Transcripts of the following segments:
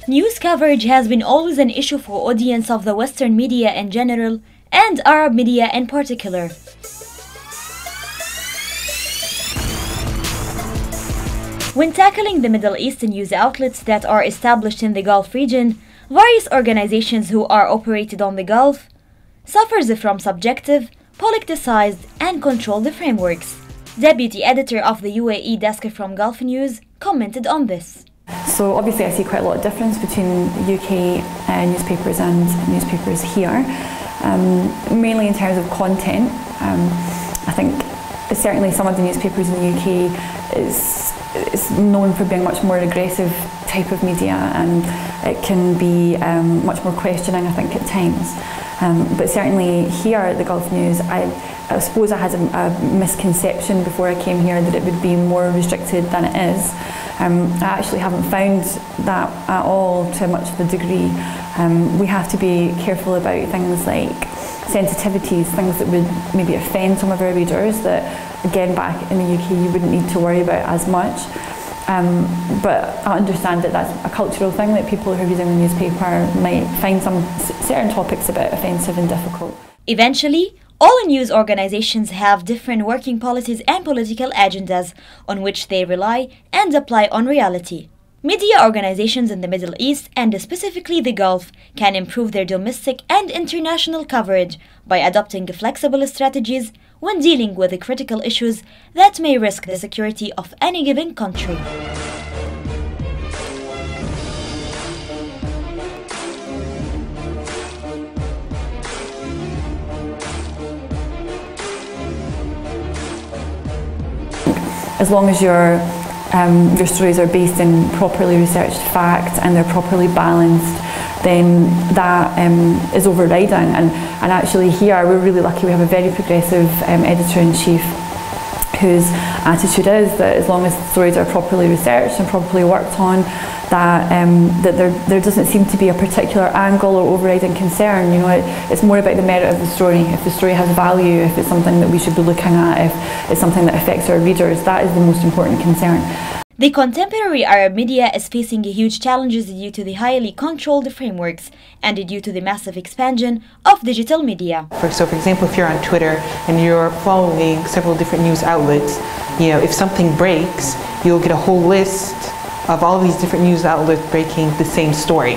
News coverage has been always an issue for audience of the Western media in general and Arab media in particular. When tackling the Middle Eastern news outlets that are established in the Gulf region, various organizations who are operated on the Gulf suffers from subjective, politicized and controlled frameworks. Deputy editor of the UAE desk from Gulf News commented on this. So obviously I see quite a lot of difference between UK newspapers and newspapers here, mainly in terms of content. I think certainly some of the newspapers in the UK is known for being much more aggressive type of media, and it can be much more questioning, I think, at times. But certainly here at the Gulf News, I suppose I had a misconception before I came here that it would be more restricted than it is. I actually haven't found that at all to much of a degree. We have to be careful about things like sensitivities, things that would maybe offend some of our readers that, again, back in the UK you wouldn't need to worry about as much. But I understand that that's a cultural thing, that people who are reading the newspaper might find some certain topics a bit offensive and difficult. Eventually, all news organizations have different working policies and political agendas on which they rely and apply on reality. Media organizations in the Middle East and specifically the Gulf can improve their domestic and international coverage by adopting flexible strategies when dealing with the critical issues that may risk the security of any given country. As long as your stories are based in properly researched facts and they're properly balanced, then that is overriding. And actually here we're really lucky, we have a very progressive editor-in-chief whose attitude is that as long as the stories are properly researched and properly worked on, that there doesn't seem to be a particular angle or overriding concern. You know, it's more about the merit of the story. If the story has value, if it's something that we should be looking at, if it's something that affects our readers, that is the most important concern. The contemporary Arab media is facing huge challenges due to the highly controlled frameworks and due to the massive expansion of digital media. So for example, if you're on Twitter and you're following several different news outlets, you know, if something breaks, you'll get a whole list of all these different news outlets breaking the same story.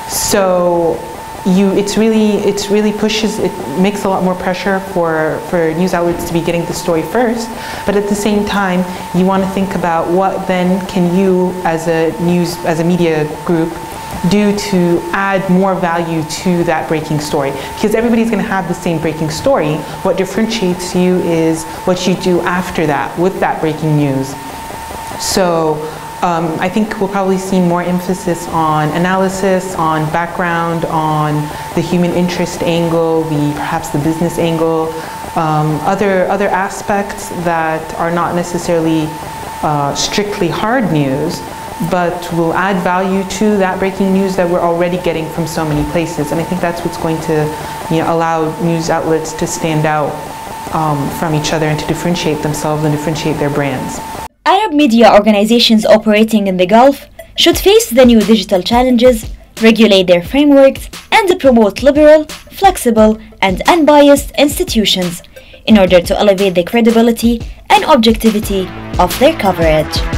So it really pushes, it makes a lot more pressure for news outlets to be getting the story first, but at the same time you want to think about what then can you as a media group do to add more value to that breaking story, because everybody's going to have the same breaking story. What differentiates you is what you do after that with that breaking news. So I think we'll probably see more emphasis on analysis, on background, on the human interest angle, perhaps the business angle, other aspects that are not necessarily strictly hard news, but will add value to that breaking news that we're already getting from so many places. And I think that's what's going to, you know, allow news outlets to stand out from each other and to differentiate themselves and differentiate their brands. Arab media organizations operating in the Gulf should face the new digital challenges, regulate their frameworks, and promote liberal, flexible, and unbiased institutions in order to elevate the credibility and objectivity of their coverage.